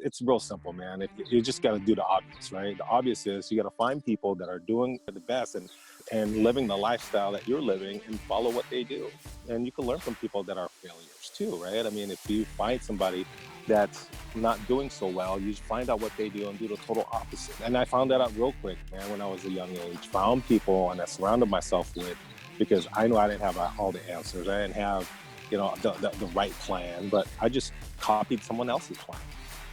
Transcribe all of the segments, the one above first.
it's real simple, man. You just got to do the obvious, right? The obvious is you got to find people that are doing the best and living the lifestyle that you're living and follow what they do. And you can learn from people that are failures too, right? I mean, if you find somebody that's not doing so well, you find out what they do and do the total opposite. And I found that out real quick, man, when I was a young age. Found people and I surrounded myself with, because I know I didn't have all the answers. I didn't have, the right plan, but I just copied someone else's plan,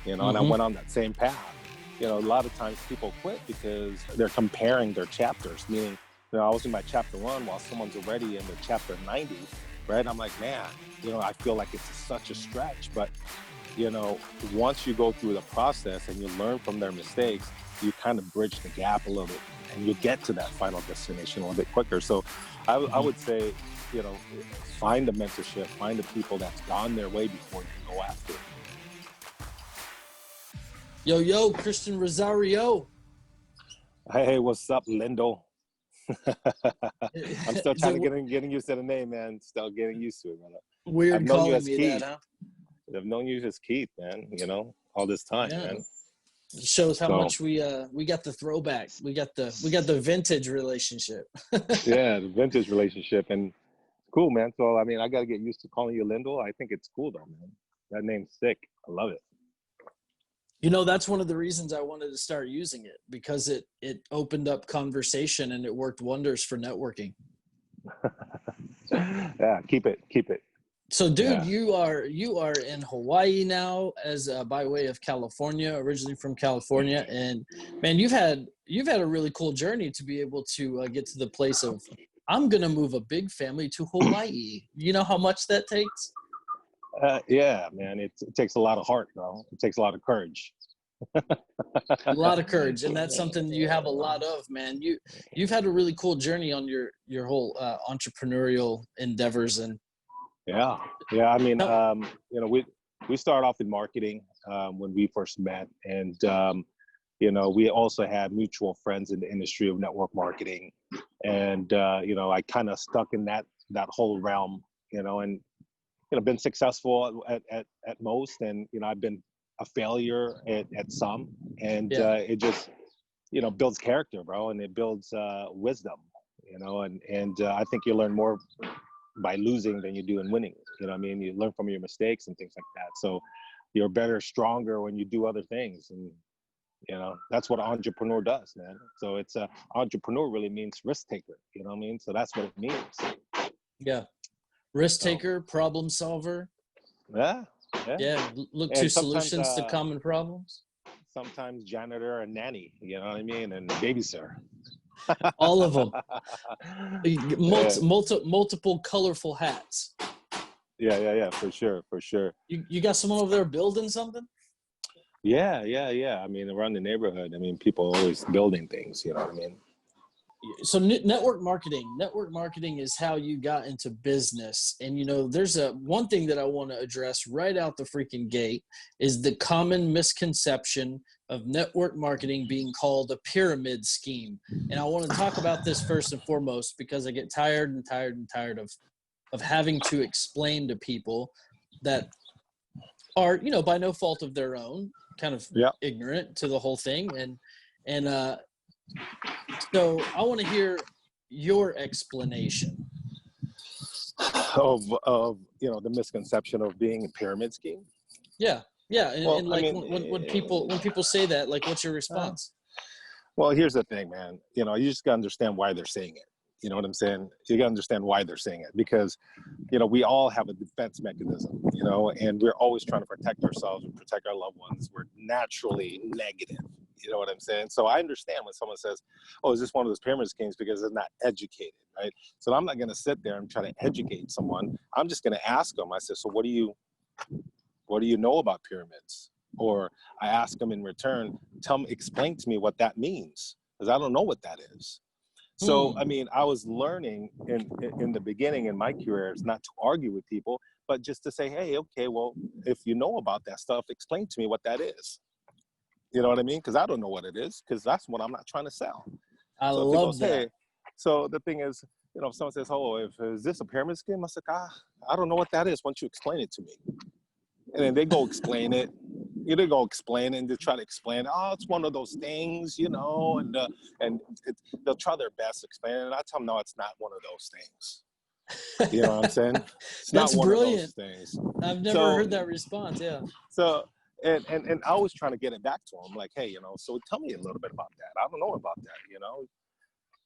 and I went on that same path. A lot of times people quit because they're comparing their chapters, meaning, I was in my chapter 1 while someone's already in their chapter 90, right? I'm like, man, I feel like it's such a stretch, but once you go through the process and you learn from their mistakes, you kind of bridge the gap a little bit and you get to that final destination a little bit quicker. So I would say, find a mentorship, find the people that's gone their way before you go after it. Yo, Christian Rosario. Hey, what's up, Lindo? I'm still trying to getting used to the name, man. Still getting used to it, brother. Weird calling me Keith. that, huh? I've known you as Keith, man, all this time, man. It shows how much we got the throwback. We got the vintage relationship. Yeah, the vintage relationship. And cool, man. So, I mean, I got to get used to calling you Lindo. I think it's cool, though, man. That name's sick. I love it. That's one of the reasons I wanted to start using it, because it opened up conversation and it worked wonders for networking. Yeah, keep it. So, dude, you are in Hawaii now, as by way of California, originally from California, and man, you've had a really cool journey to be able to get to the place of, I'm gonna move a big family to Hawaii. You know how much that takes? Yeah, man, it takes a lot of heart, bro. It takes a lot of courage. A lot of courage, and that's something you have a lot of, man. You've had a really cool journey on your whole entrepreneurial endeavors. And yeah. I mean, we started off in marketing when we first met, and we also had mutual friends in the industry of network marketing, and I kind of stuck in that whole realm, and been successful at most, and I've been a failure at some, and it just builds character, bro, and it builds wisdom, and I think you learn more by losing than you do in winning. I mean, you learn from your mistakes and things like that. So you're better, stronger when you do other things, and that's what an entrepreneur does, man. So it's entrepreneur really means risk taker. You know what I mean? So that's what it means. Yeah. Risk taker, problem solver. Yeah. Look to solutions to common problems. Sometimes janitor and nanny, you know what I mean, and babysitter. All of them. Multiple colorful hats. Yeah, for sure. You got someone over there building something? Yeah. I mean, around the neighborhood, people always building things, you know what I mean? So network marketing is how you got into business. And, there's one thing that I want to address right out the freaking gate is the common misconception of network marketing being called a pyramid scheme. And I want to talk about this first and foremost, because I get tired of having to explain to people that are, by no fault of their own, kind of ignorant to the whole thing. And so I want to hear your explanation of the misconception of being a pyramid scheme. Yeah. And when people say that, like, what's your response? Well, here's the thing, man. You just gotta understand why they're saying it. You know what I'm saying? You gotta understand why they're saying it, because we all have a defense mechanism, and we're always trying to protect ourselves and protect our loved ones. We're naturally negative. You know what I'm saying? So I understand when someone says, oh, is this one of those pyramid schemes, because they're not educated, right? So I'm not going to sit there and try to educate someone. I'm just going to ask them. I said, so what do you know about pyramids? Or I ask them in return, explain to me what that means, because I don't know what that is. So, I was learning in the beginning in my career is not to argue with people, but just to say, hey, okay, well, if you know about that stuff, explain to me what that is. You know what I mean? Because I don't know what it is, because that's what I'm not trying to sell. I love that. Hey, so the thing is, if someone says, oh, is this a pyramid scheme? I said, I don't know what that is. Why don't you explain it to me? And then they go explain it. you didn't go explain and to try to explain, oh, it's one of those things, you know, and they'll try their best to explain it. And I tell them, no, it's not one of those things. You know what I'm saying? It's not That's one of brilliant. those things. I've never So, heard that response. Yeah. so, and I was trying to get it back to them, like, hey, you know, so tell me a little bit about that. I don't know about that, you know.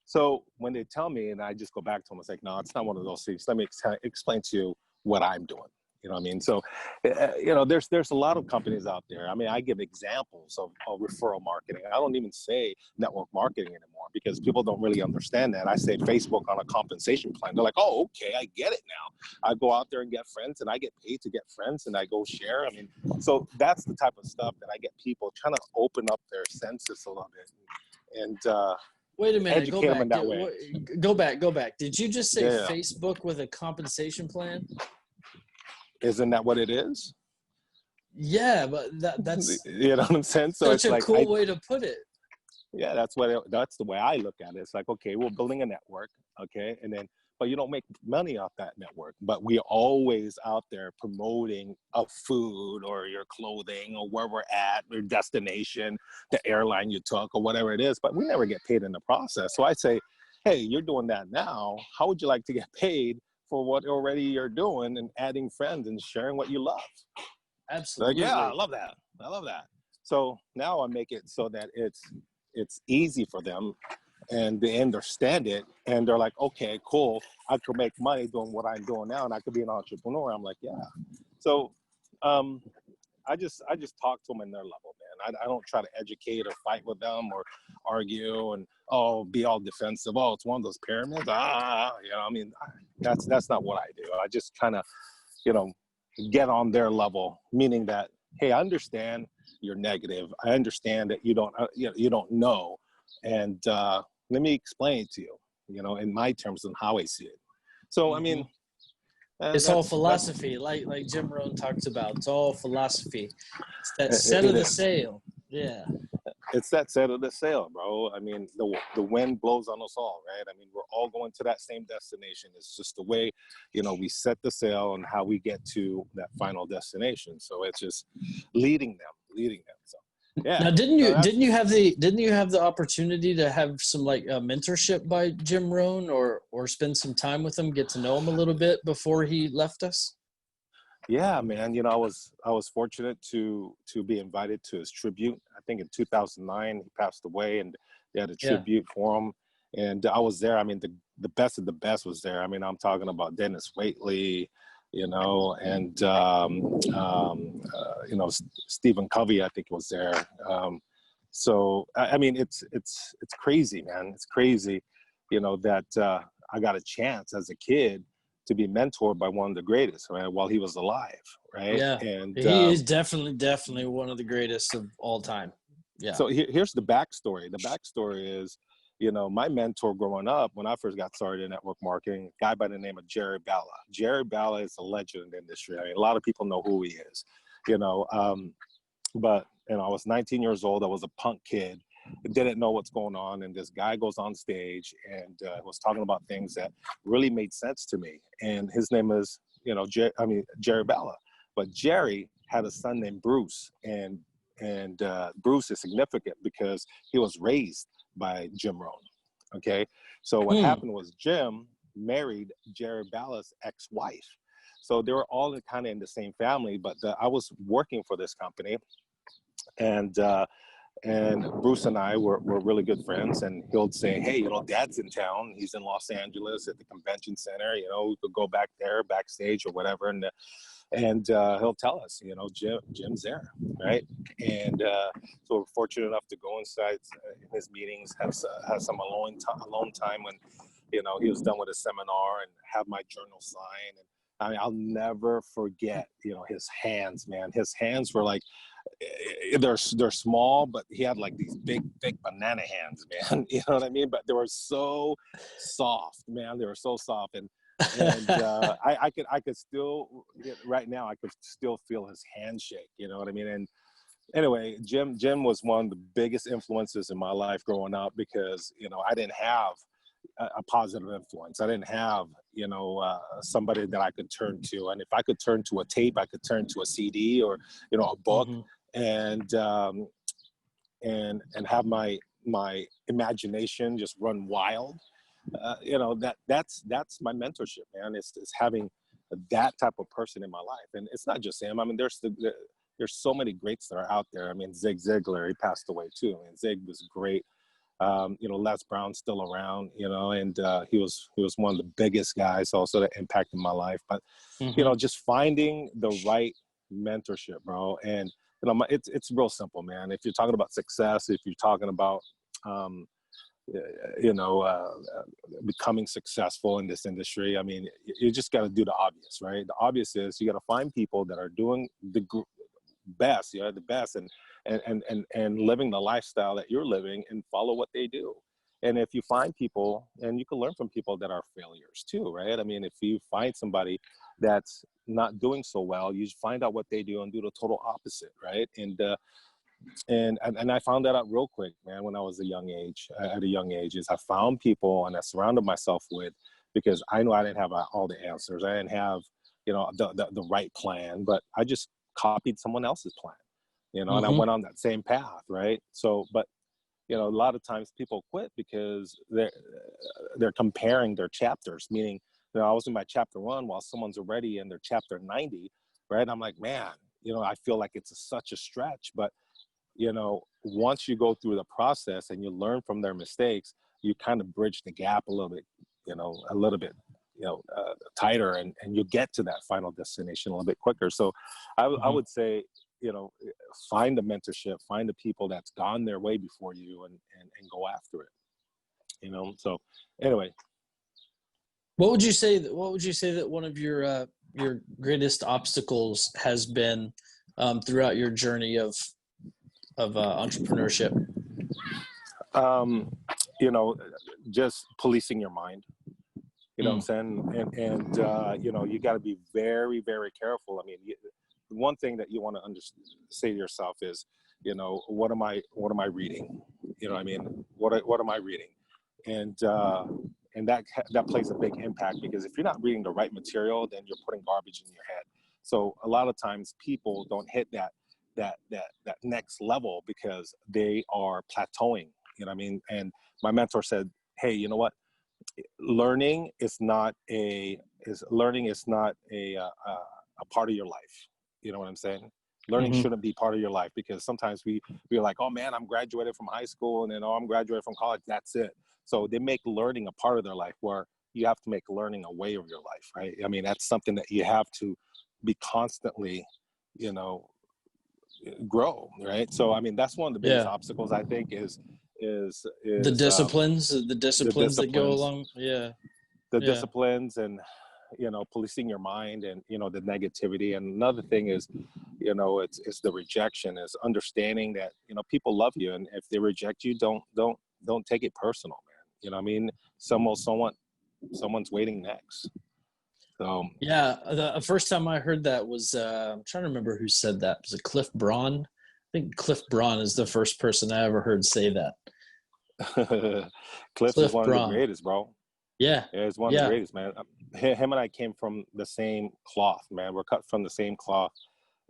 So when they tell me, and I just go back to them, it's like, no, it's not one of those things. Let me explain to you what I'm doing. You know what I mean? So, you know, there's a lot of companies out there. I mean, I give examples of referral marketing. I don't even say network marketing anymore because people don't really understand that. I say Facebook on a compensation plan. They're like, oh, okay, I get it now. I go out there and get friends, and I get paid to get friends, and I go share. I mean, so that's the type of stuff that I get people trying to open up their senses a little bit and Wait a minute. Go educate them back. in that way. Go back. Go back. Did you just say Yeah. Facebook with a compensation plan? Isn't that what it is? Yeah, but that's you know what I'm saying? So such it's a like, cool way to put it. yeah, that's the way I look at it. It's like, okay, we're building a network, okay, and then, but you don't make money off that network. But we're always out there promoting a food or your clothing or where we're at, your destination, the airline you took or whatever it is. But we never get paid in the process. So I say, hey, you're doing that now. How would you like to get paid for what already you're doing and adding friends and sharing what you love? Like, Absolutely. yeah, I love that. I love that. So now I make it so that it's easy for them and they understand it and they're like, okay, cool. I could make money doing what I'm doing now and I could be an entrepreneur. I'm like, yeah. So I just talk to them in their level, man. I don't try to educate or fight with them or argue and be all defensive. Oh, it's one of those pyramids. You know, I mean, that's not what I do. I just kind of, you know, get on their level, meaning that, hey, I understand you're negative. I understand that you don't know, and let me explain it to you, you know, in my terms and how I see it. So, I mean, it's all philosophy, like Jim Rohn talks about. It's all philosophy. It's that set of the sail. Yeah. It's that set of the sail, bro. I mean, the wind blows on us all, right? I mean, we're all going to that same destination. It's just the way, you know, we set the sail and how we get to that final destination. So it's just leading them. So yeah. Now, didn't you have the opportunity to have some like mentorship by Jim Rohn or spend some time with him, get to know him a little bit before he left us? Yeah, man. You know, I was fortunate to be invited to his tribute. I think in 2009 he passed away, and they had a tribute for him. And I was there. I mean, the best of the best was there. I mean, I'm talking about Dennis Waitley, you know, and you know, Stephen Covey, I think was there. So I mean, it's crazy, man. It's crazy, you know, that I got a chance as a kid to be mentored by one of the greatest, right, while he was alive, right? Yeah, and he is definitely one of the greatest of all time. Yeah. So here's the backstory. The backstory is, you know, my mentor growing up, when I first got started in network marketing, a guy by the name of Jerry Balla. Jerry Balla is a legend in the industry. I mean, a lot of people know who he is, you know, but, you know, I was 19 years old. I was a punk kid. Didn't know what's going on, and this guy goes on stage and was talking about things that really made sense to me. And his name is, you know, Jerry Balla. But Jerry had a son named Bruce, and Bruce is significant because he was raised by Jim Rohn. Okay, so what happened was Jim married Jerry Balla's ex-wife, so they were all kind of in the same family. But I was working for this company, and Bruce and I were really good friends, and he'll say, hey, you know, Dad's in town. He's in Los Angeles at the convention center. You know, we could go back there backstage or whatever. And he'll tell us, you know, Jim's there, right? And so we're fortunate enough to go inside his meetings, have some alone time when, you know, he was done with a seminar, and have my journal signed. And I mean, I'll never forget, you know, his hands, man. His hands were like, they're small, but he had like these big, thick banana hands, man. You know what I mean? But they were so soft, man. They were so soft. And I could still, right now, I could still feel his handshake. You know what I mean? And anyway, Jim was one of the biggest influences in my life growing up, because, you know, I didn't have a positive influence. I didn't have, you know, somebody that I could turn to. And if I could turn to a tape, I could turn to a CD or, you know, a book. and and have my imagination just run wild. That's my mentorship, man. It's having that type of person in my life, and it's not just him. I mean, there's so many greats that are out there. I mean, Zig Ziglar, he passed away too. I mean, Zig was great. Les Brown's still around, and he was one of the biggest guys also that impacted my life. But just finding the right mentorship, bro. And it's real simple, man. If you're talking about success, if you're talking about becoming successful in this industry, I mean, you just got to do the obvious, right? The obvious is you got to find people that are doing the best, the best, and living the lifestyle that you're living, and follow what they do. And if you find people, and you can learn from people that are failures too, right? I mean, if you find somebody that's not doing so well, you find out what they do and do the total opposite, right? And I found that out real quick, man, when I was at a young age, is I found people and I surrounded myself with, because I know I didn't have all the answers. I didn't have, the right plan, but I just copied someone else's plan, and I went on that same path, right? So, but, a lot of times people quit because they're comparing their chapters, meaning, I was in my chapter 1 while someone's already in their chapter 90, right? I'm like, man, I feel like it's such a stretch, but once you go through the process and you learn from their mistakes, you kind of bridge the gap a little bit, tighter, and you get to that final destination a little bit quicker. So I would say, find a mentorship, find the people that's gone their way before you, and go after it, so anyway. What would you say that one of your greatest obstacles has been throughout your journey of entrepreneurship? Just policing your mind. What I'm saying? And you got to be very, very careful. I mean, one thing that you want to say to yourself is, what am I reading? What I mean? What am I reading? And that plays a big impact, because if you're not reading the right material, then you're putting garbage in your head. So a lot of times people don't hit that next level because they are plateauing. What I mean? And my mentor said, hey, you know what? Learning is not a part of your life. You know what I'm saying? Learning shouldn't be part of your life, because sometimes we're like, oh man, I'm graduated from high school, and then, oh, I'm graduated from college. That's it. So they make learning a part of their life, where you have to make learning a way of your life, right? I mean, that's something that you have to be constantly, grow, right? So I mean, that's one of the biggest obstacles, I think, is the disciplines that go along. The disciplines, and policing your mind, and the negativity. And another thing is, it's the rejection, is understanding that people love you, and if they reject you, don't take it personal, man. I mean, someone's waiting next. So the first time I heard that was I'm trying to remember who said that. Was it Cliff Braun? I think Cliff Braun is the first person I ever heard say that. Cliff is one of the greatest, bro. Yeah, he's one of the greatest, man. Him and I came from the same cloth, man. We're cut from the same cloth.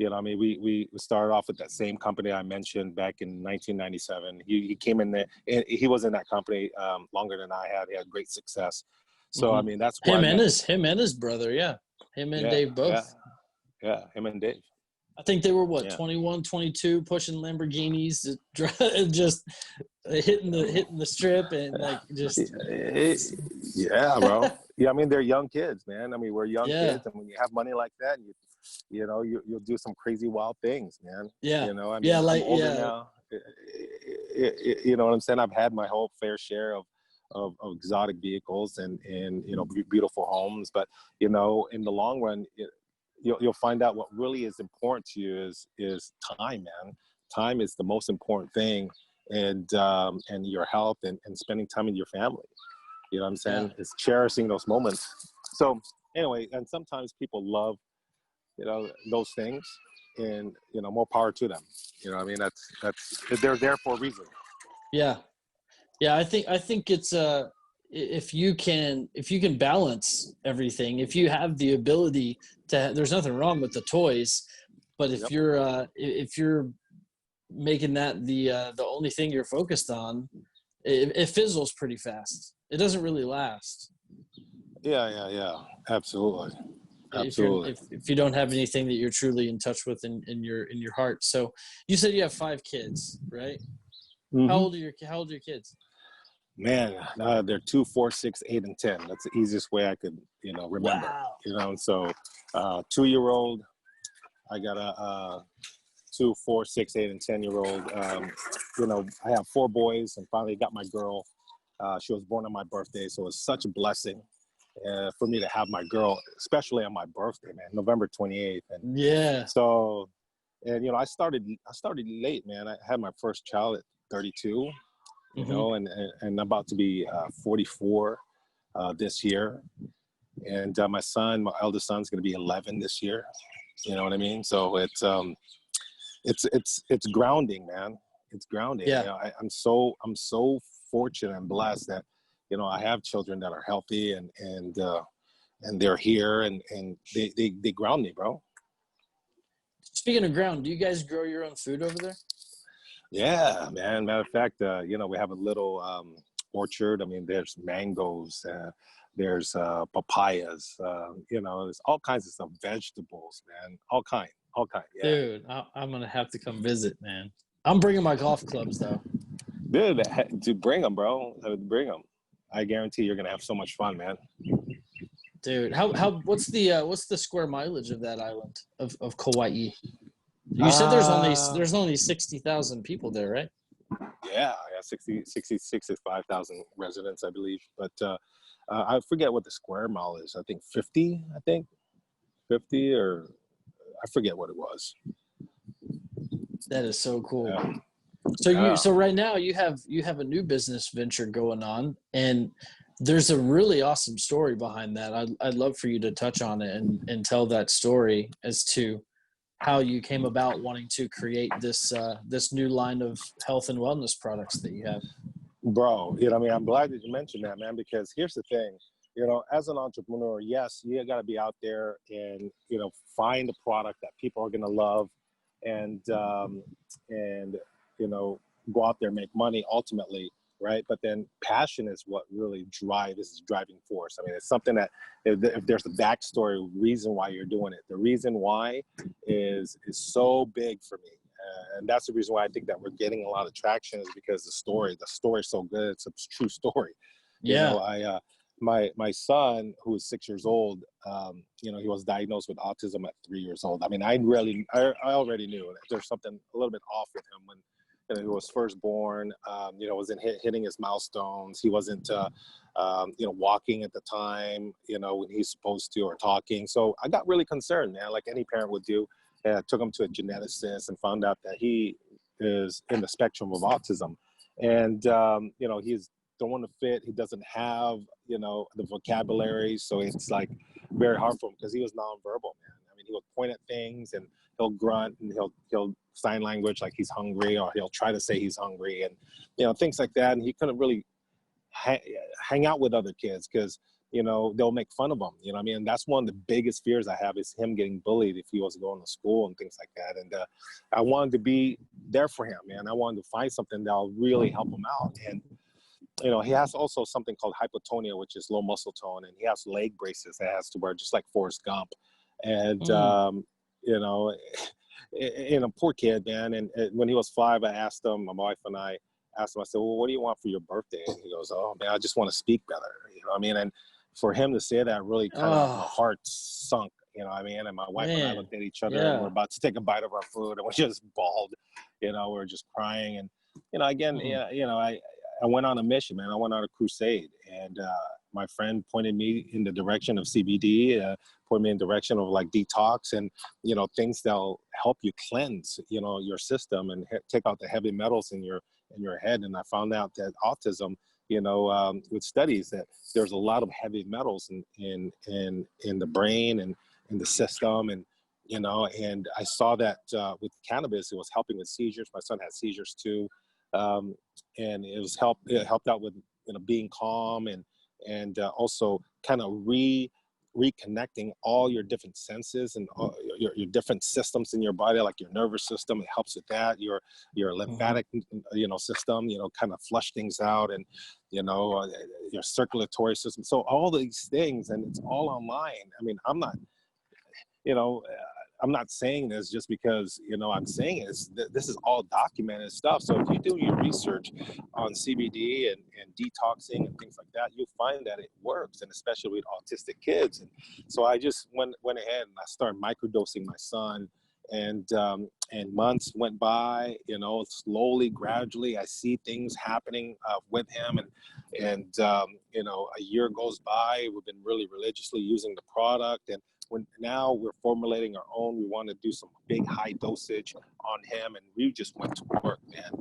I mean, we started off with that same company I mentioned back in 1997. He came in there, and he was in that company longer than I had. He had great success. So I mean, that's why him and his brother, him and Dave both. Yeah, him and Dave. I think they were 21, 22, pushing Lamborghinis, just hitting the strip, and just. Yeah, bro. Yeah, I mean, they're young kids, man. I mean, we're young kids, and when you have money like that, you'll do some crazy wild things, man. Yeah. I mean, I'm older now. You know what I'm saying? I've had my whole fair share of exotic vehicles and beautiful homes, but in the long run, you'll find out what really is important to you is time, man. Time is the most important thing, and your health, and spending time with your family. You know what I'm saying? It's cherishing those moments. So anyway, and sometimes people love, those things, and, more power to them. I mean, that's they're there for a reason. Yeah. I think it's if you can balance everything, if you have the ability to, there's nothing wrong with the toys, but if you're making that the only thing you're focused on, it fizzles pretty fast. It doesn't really last. Yeah. Absolutely. If you don't have anything that you're truly in touch with in your heart. So you said you have 5 kids, right? Mm-hmm. How old are your kids? Man, they're 2, 4, 6, 8, and 10. That's the easiest way I could, remember. Wow. And so 2-year-old, I got a 2, 4, 6, 8, and 10-year-old. I have 4 boys, and finally got my girl. She was born on my birthday, so it's such a blessing for me to have my girl, especially on my birthday, man, November 28th. And yeah. So, and I started late, man. I had my first child at 32. And I'm about to be 44 this year, and my eldest son's going to be 11 this year. You know what I mean? So it's grounding, man. It's grounding. Yeah. I'm so fortunate and blessed that I have children that are healthy and they're here and they ground me, bro. Speaking of ground, do you guys grow your own food over there? Yeah, man. Matter of fact, we have a little orchard. I mean, there's mangoes, there's papayas, there's all kinds of stuff, vegetables, man, all kind. Yeah. Dude, I'm going to have to come visit, man. I'm bringing my golf clubs, though. Dude, to bring them, bro. Bring them. I guarantee you're going to have so much fun, man. Dude, what's the square mileage of that island of Kauai? You said there's only 60,000 people there, right? Yeah, 65,000 residents, I believe. But I forget what the square mile is. I think 50, or I forget what it was. That is so cool. Yeah. So right now you have a new business venture going on, and there's a really awesome story behind that. I'd love for you to touch on it and tell that story as to how you came about wanting to create this new line of health and wellness products that you have. Bro, I'm glad that you mentioned that, man, because here's the thing, as an entrepreneur, yes, you got to be out there and, find a product that people are going to love and go out there and make money ultimately. Right. But then passion is what really is driving force. I mean, it's something that if there's a backstory reason why you're doing it, the reason why is so big for me. And that's the reason why I think that we're getting a lot of traction is because the story is so good. It's a true story. Yeah. My son, who is 6 years old, he was diagnosed with autism at 3 years old. I mean, I already knew that there's something a little bit off with him when he was first born, wasn't hitting his milestones. He wasn't, walking at the time, when he's supposed to, or talking. So I got really concerned, man, like any parent would do. I took him to a geneticist and found out that he is in the spectrum of autism. And, he's throwing a fit. He doesn't have, the vocabulary. So it's like very hard for him because he was nonverbal, man. I mean, he would point at things and he'll grunt and he'll sign language like he's hungry, or he'll try to say he's hungry and, things like that. And he couldn't really hang out with other kids because, they'll make fun of him. And that's one of the biggest fears I have is him getting bullied if he was going to school and things like that. And I wanted to be there for him, man. I wanted to find something that'll really help him out. And, he has also something called hypotonia, which is low muscle tone. And he has leg braces that has to wear just like Forrest Gump. And, poor kid, man. And when he was 5, I asked him, my wife and I asked him, I said, well, what do you want for your birthday? And he goes, oh man, I just want to speak better. And for him to say that really kind of my heart sunk, and my wife and I looked at each other and we're about to take a bite of our food and we just bawled, we're just crying. And, I went on a mission, man. I went on a crusade, and my friend pointed me in the direction of CBD, pointed me in the direction of like detox and, things that'll help you cleanse, your system and take out the heavy metals in your head. And I found out that autism, with studies that there's a lot of heavy metals in the brain and in the system. And, and I saw that with cannabis, it was helping with seizures. My son had seizures too. And it helped out with, being calm and also kind of reconnecting all your different senses and your different systems in your body, like your nervous system. It helps with that. Your lymphatic, system, kind of flush things out, and your circulatory system. So all these things, and it's all online. I mean, you know, I'm not saying this just because, I'm saying it. This is all documented stuff. So if you do your research on CBD and detoxing and things like that, you'll find that it works, and especially with autistic kids. And so I just went ahead and I started microdosing my son, and months went by, slowly, gradually, I see things happening with him. And a year goes by, we've been really religiously using the product, and now we're formulating our own. We want to do some big high dosage on him, and we just went to work, man.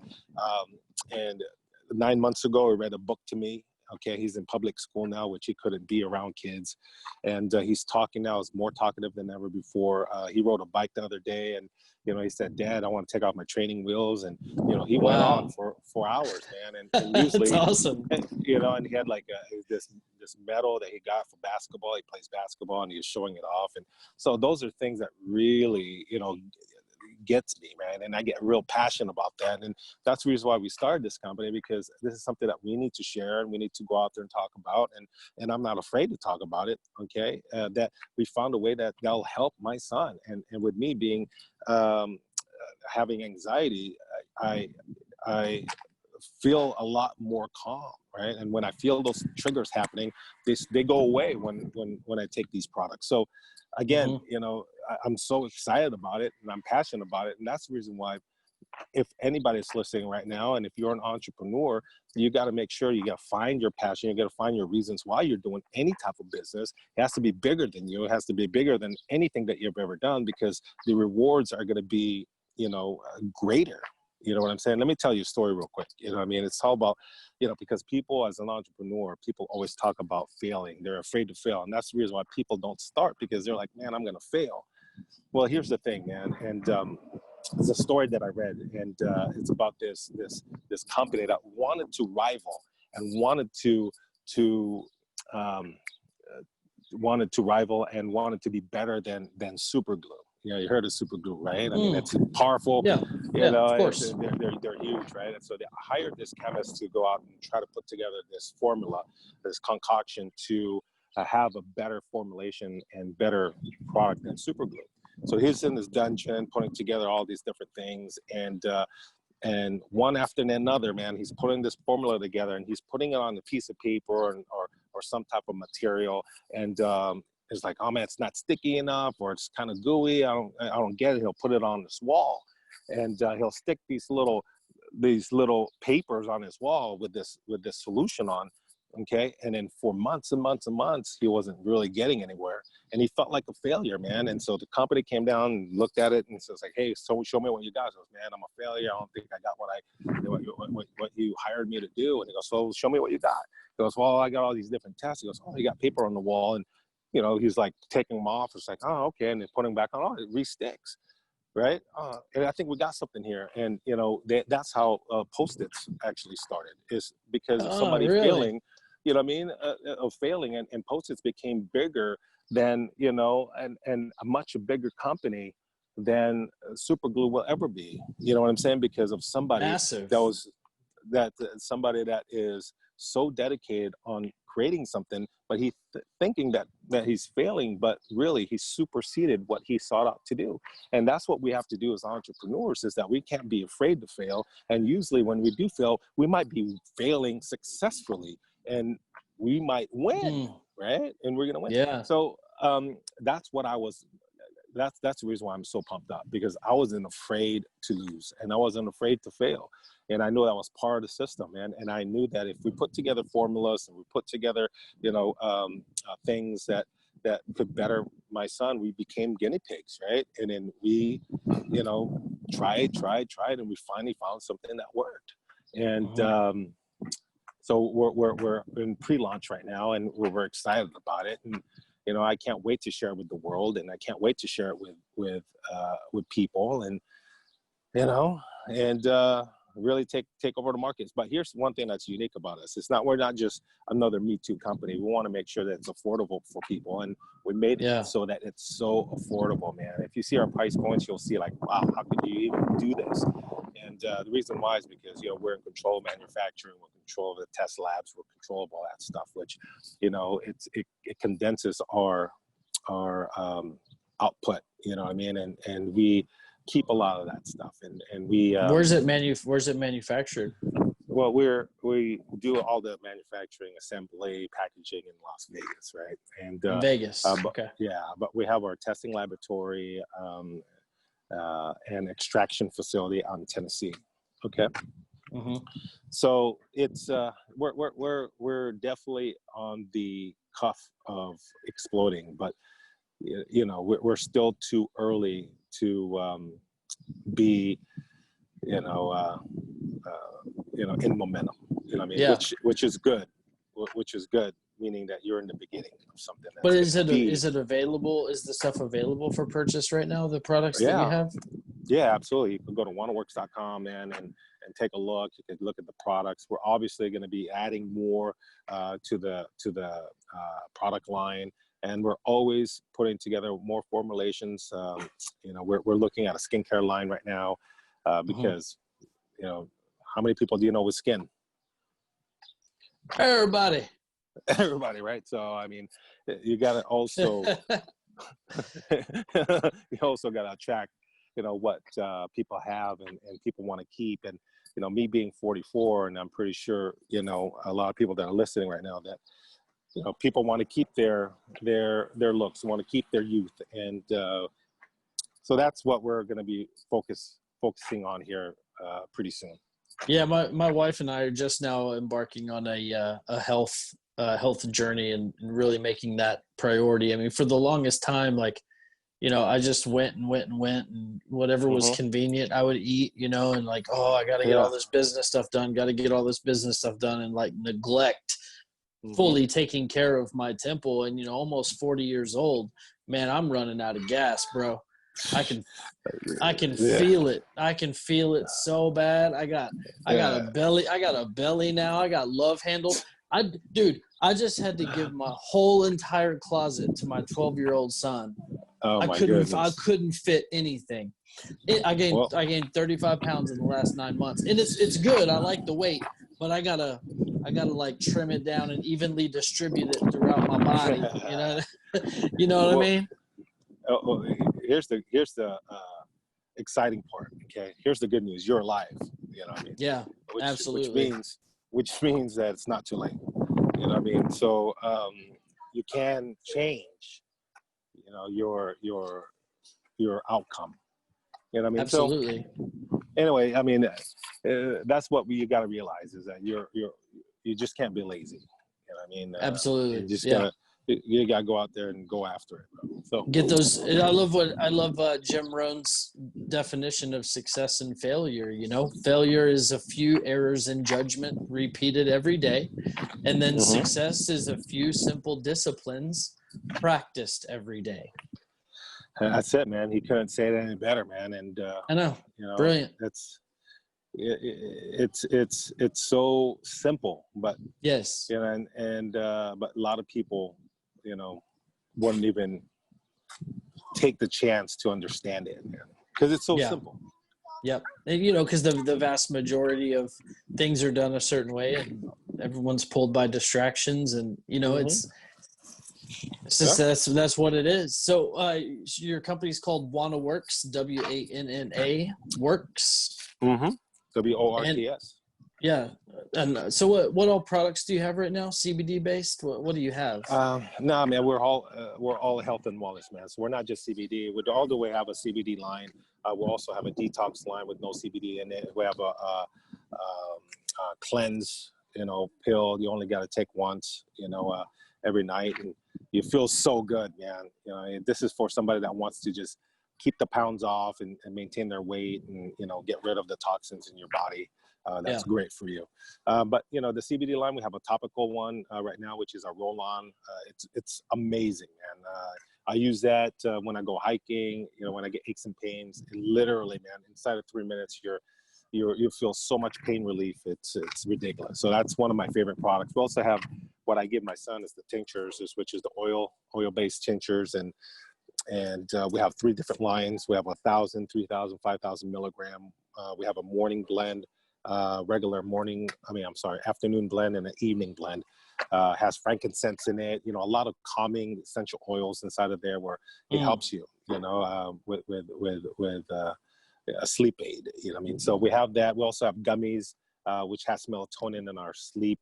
And 9 months ago, he read a book to me. Okay, he's in public school now, which he couldn't be around kids, and he's talking now. He's more talkative than ever before. He rode a bike the other day, and he said, "Dad, I want to take off my training wheels," and he went on for 4 hours, man. And usually, that's awesome. and he had like this medal that he got for basketball. He plays basketball, and he was showing it off. And so those are things that really, gets me, man. And I get real passionate about that. And that's the reason why we started this company, because this is something that we need to share, and we need to go out there and talk about. And I'm not afraid to talk about it. Okay. That we found a way that'll help my son. And with me being, having anxiety, I feel a lot more calm, right? And when I feel those triggers happening, they go away when I take these products. So again, I'm so excited about it, and I'm passionate about it. And that's the reason why, if anybody's listening right now, and if you're an entrepreneur, you got to make sure you got to find your passion. You got to find your reasons why you're doing any type of business. It has to be bigger than you. It has to be bigger than anything that you've ever done, because the rewards are going to be, greater. You know what I'm saying? Let me tell you a story real quick. It's all about, because people, as an entrepreneur, people always talk about failing. They're afraid to fail. And that's the reason why people don't start, because they're like, man, I'm going to fail. Well, here's the thing, man. And it's a story that I read, and it's about this company that wanted to rival and wanted to be better than super glue. You heard of super glue, right? I mean, it's powerful. Yeah, of course. They're huge, right? And so they hired this chemist to go out and try to put together this formula, this concoction, to have a better formulation and better product than super glue. So he's in this dungeon putting together all these different things, and one after another, man, he's putting this formula together, and he's putting it on a piece of paper or some type of material, and it's like, oh man, it's not sticky enough, or it's kind of gooey. I don't get it. He'll put it on this wall, and he'll stick these little papers on his wall with this solution on. Okay. And then for months and months and months, he wasn't really getting anywhere, and he felt like a failure, man. And so the company came down and looked at it and says like, hey, so show me what you got. He goes, man, I'm a failure. I don't think I got what you hired me to do. And he goes, so show me what you got. He goes, well, I got all these different tests. He goes, oh, you got paper on the wall. And, he's like taking them off. It's like, oh, okay. And then putting them back on, oh, it re-sticks. Right. And I think we got something here. And, that's how Post-its actually started, is because of somebody really? failing, of failing, and Post-its became bigger than, and a much bigger company than super glue will ever be. You know what I'm saying? Because of somebody Massive. somebody that is so dedicated on creating something, but he's thinking that he's failing, but really he superseded what he sought out to do. And that's what we have to do as entrepreneurs, is that we can't be afraid to fail. And usually when we do fail, we might be failing successfully, and we might win, right? And we're gonna win. Yeah. So that's what I was. That's the reason why I'm so pumped up, because I wasn't afraid to lose, and I wasn't afraid to fail. And I knew that was part of the system, man. And I knew that if we put together formulas and we put together, things that could better my son, we became guinea pigs, right? And then we, tried, and we finally found something that worked. And so we're in pre-launch right now, and we're excited about it. And I can't wait to share it with the world, and I can't wait to share it with people, and really take over the markets. But here's one thing that's unique about us. We're not just another Me Too company. We want to make sure that it's affordable for people. And we made it so that it's so affordable, man. If you see our price points, you'll see like, wow, how could you even do this? And the reason why is because, we're in control of manufacturing, we're in control of the test labs, we're in control of all that stuff, which, it condenses our output, you know what I mean? And we keep a lot of that stuff. And we where's it manufactured? well, we do all the manufacturing, assembly, packaging in Las Vegas, right? And Vegas. okay. Yeah, but we have our testing laboratory and extraction facility out in Tennessee. Okay. Mm-hmm. So it's we're definitely on the cuff of exploding, but we're still too early to be in momentum. You know what I mean? Yeah. Which is good. Which is good, meaning that you're in the beginning of something. But is it available? Is the stuff available for purchase right now? The products that you have? Yeah, absolutely. You can go to wannaworks.com, man, and take a look. You can look at the products. We're obviously going to be adding more to the product line, and we're always putting together more formulations. We're looking at a skincare line right now because how many people do you know with skin? Everybody, right? So I mean, you got to also you also got to attract what people have and people want to keep. And me being 44, and I'm pretty sure a lot of people that are listening right now that people want to keep their looks, want to keep their youth, and so that's what we're going to be focusing on here pretty soon. Yeah, my wife and I are just now embarking on a health journey and really making that priority. I mean, for the longest time, I just went and whatever was convenient, I would eat, and I got to get all this business stuff done, and neglect fully taking care of my temple. And, almost 40 years old, man, I'm running out of gas, bro. I can feel it. I can feel it so bad. I got a belly. I got a belly now. I got love handles. I just had to give my whole entire closet to my 12-year-old son. Oh, I couldn't fit anything. I gained 35 pounds in the last 9 months, and it's good. I like the weight, but I gotta trim it down and evenly distribute it throughout my body. You know what I mean? Here's the exciting part. Okay, here's the good news. You're alive. You know what I mean? Yeah, absolutely. Which means that it's not too late. You know what I mean? So you can change. Your outcome. You know what I mean? Absolutely. So, anyway, I mean, that's what you got to realize is that you just can't be lazy. You know what I mean? Absolutely. You just you gotta go out there and go after it, bro. So get those. I love Jim Rohn's definition of success and failure. Failure is a few errors in judgment repeated every day, and then success is a few simple disciplines practiced every day. That's it, man. He couldn't say it any better, man. And I know, brilliant. It's so simple, but yes, and but a lot of people, wouldn't even take the chance to understand it, man, because it's so simple. Yep. And, because the vast majority of things are done a certain way, and everyone's pulled by distractions, and it's just that's what it is. So your company's called Wanna Works, WANNA Works. WORKS. Yeah. And so what all products do you have right now? CBD based? What do you have? No, man, we're all health and wellness, man. So we're not just CBD. Although we have a CBD line, we also have a detox line with no CBD in it. We have a cleanse, pill. You only got to take once, every night, and you feel so good, man. This is for somebody that wants to just keep the pounds off and maintain their weight and, get rid of the toxins in your body. That's great for you. But, the CBD line, we have a topical one right now, which is a roll-on. It's amazing, man. I use that when I go hiking, when I get aches and pains. And literally, man, inside of 3 minutes, you feel so much pain relief. It's ridiculous. So that's one of my favorite products. We also have what I give my son is the tinctures, which is the oil-based tinctures, and we have 3 different lines. We have 1,000, 3,000, 5,000 milligram. We have a morning blend, afternoon blend, and an evening blend. Has frankincense in it, a lot of calming essential oils inside of there where it helps you, with a sleep aid, what I mean? So we have that. We also have gummies, which has melatonin in our sleep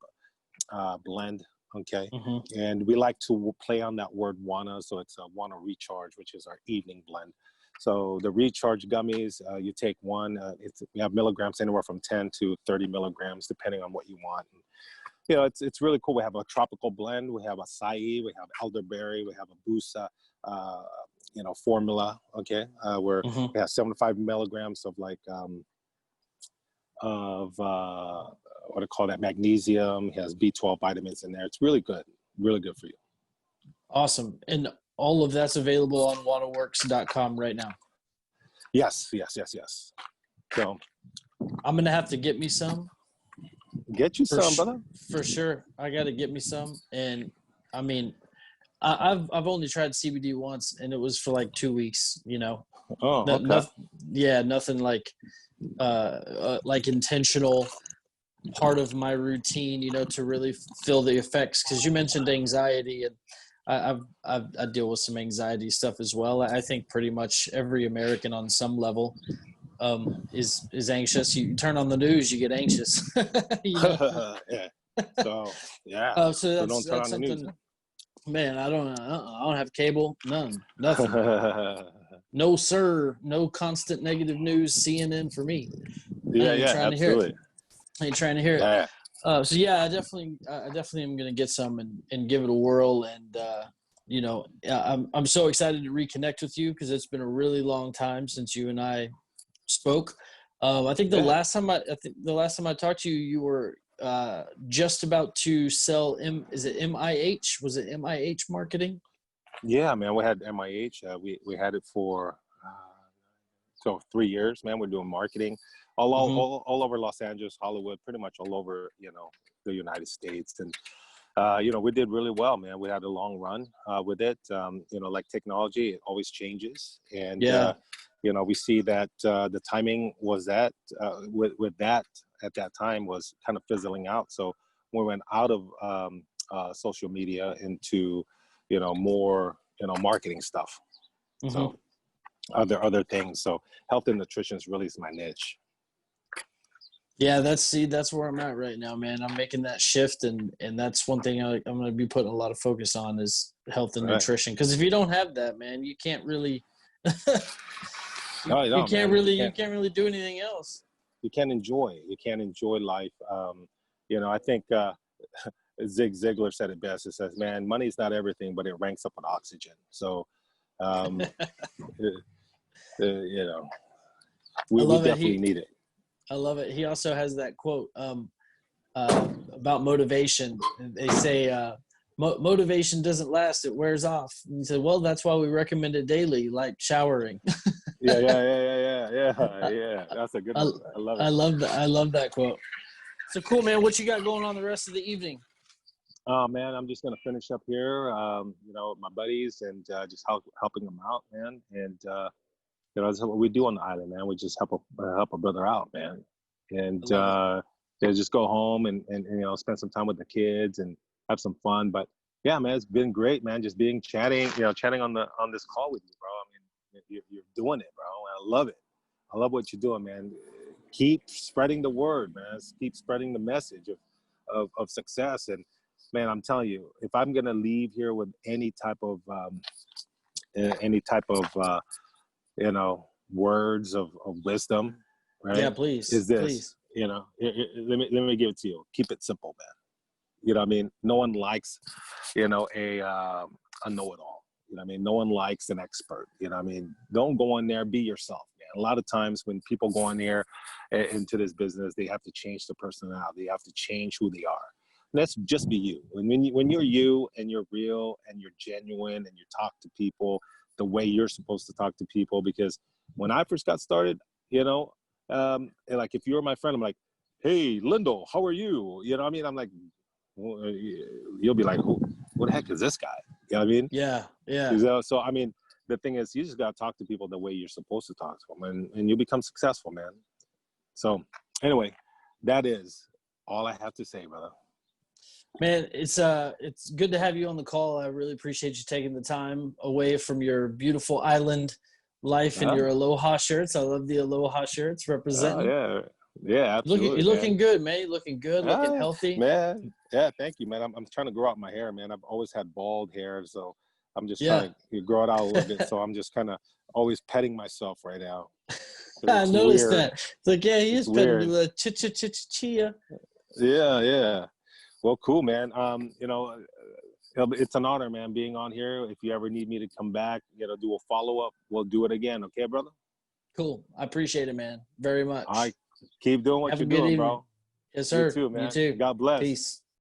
blend. Okay. And we like to play on that word WANA. So it's a WANA Recharge, which is our evening blend. So the Recharge gummies, you take one, we have milligrams anywhere from 10 to 30 milligrams, depending on what you want. And, it's really cool. We have a tropical blend. We have acai, we have elderberry, we have a busa, formula. Okay. Where we have 75 milligrams of what do you call that, magnesium. It has B12 vitamins in there. It's really good for you. Awesome. And all of that's available on waterworks.com right now. Yes. So I'm going to have to get me some. Get you some, brother. For sure. I got to get me some. And I mean, I've only tried CBD once, and it was for like 2 weeks, Oh, okay. Nothing like intentional part of my routine, to really feel the effects. Because you mentioned anxiety, and I deal with some anxiety stuff as well. I think pretty much every American on some level is anxious. You turn on the news, you get anxious. Yeah. So yeah. So don't turn that's on the news. something. Man, I don't have cable, nothing. No, sir. No constant negative news, CNN for me. Absolutely. I ain't trying to hear it. Yeah. So yeah, I definitely am gonna get some and give it a whirl. And I'm so excited to reconnect with you because it's been a really long time since you and I spoke. I think the last time I talked to you, you were just about to sell. Is it MIH? Was it MIH marketing? Yeah, man. We had MIH. We had it for 3 years, man. We're doing marketing all over Los Angeles, Hollywood, pretty much all over, the United States. And, we did really well, man. We had a long run with it. Like technology, it always changes. And, we see that the timing was that with that at that time was kind of fizzling out. So we went out of social media into, more, marketing stuff. So other things. So health and nutrition is really my niche. Yeah, that's where I'm at right now, man. I'm making that shift, and that's one thing I'm going to be putting a lot of focus on is health and nutrition. Because if you don't have that, man, you can't really you can't really do anything else. You can't enjoy life. I think Zig Ziglar said it best. It says, "Man, money's not everything, but it ranks up with oxygen." So, we definitely need it. I love it. He also has that quote about motivation. They say motivation doesn't last; it wears off. And he said, "Well, that's why we recommend it daily, like showering." Yeah. That's a good one. I love it. I love that quote. So cool, man. What you got going on the rest of the evening? Man, I'm just gonna finish up here, with my buddies and just helping them out, man. And that's what we do on the island, man. We just help a brother out, man. And just go home and spend some time with the kids and have some fun. But yeah, man, it's been great, man. Just chatting on this call with you, bro. I mean, you're doing it, bro. I love it. I love what you're doing, man. Keep spreading the word, man. Keep spreading the message of success. And man, I'm telling you, if I'm gonna leave here with any type of words of wisdom, right? Yeah, please. Is this, please. Let me give it to you. Keep it simple, man. You know what I mean? No one likes, a know-it-all. You know what I mean? No one likes an expert. You know what I mean? Don't go in there, be yourself, man. A lot of times when people go in here into this business, they have to change their personality. They have to change who they are. Let's just be you. When you're you and you're real and you're genuine and you talk to people the way you're supposed to talk to people. Because when I first got started, And like, if you're my friend, I'm like, hey, Lindo, how are you? You know what I mean? I'm like, well, you'll be like, who the heck is this guy? You know what I mean? Yeah. Yeah. So, I mean, the thing is, you just got to talk to people the way you're supposed to talk to them, and you'll become successful, man. So anyway, that is all I have to say, brother. Man, it's good to have you on the call. I really appreciate you taking the time away from your beautiful island life and your Aloha shirts. I love the Aloha shirts representing. Yeah, absolutely, You're looking good, man. You're looking good, looking healthy. Man, yeah, thank you, man. I'm trying to grow out my hair, man. I've always had bald hair, so I'm just trying to grow it out a little bit. So I'm just kind of always petting myself right now. I It's noticed weird. that. It's like, yeah, he is petting the chia. Yeah. Well, cool, man. It's an honor, man, being on here. If you ever need me to come back, do a follow-up, we'll do it again. Okay, brother? Cool. I appreciate it, man. Very much. All right. Keep doing what Have you're a good doing, evening. bro. Yes, sir. You too, man. You too. God bless. Peace.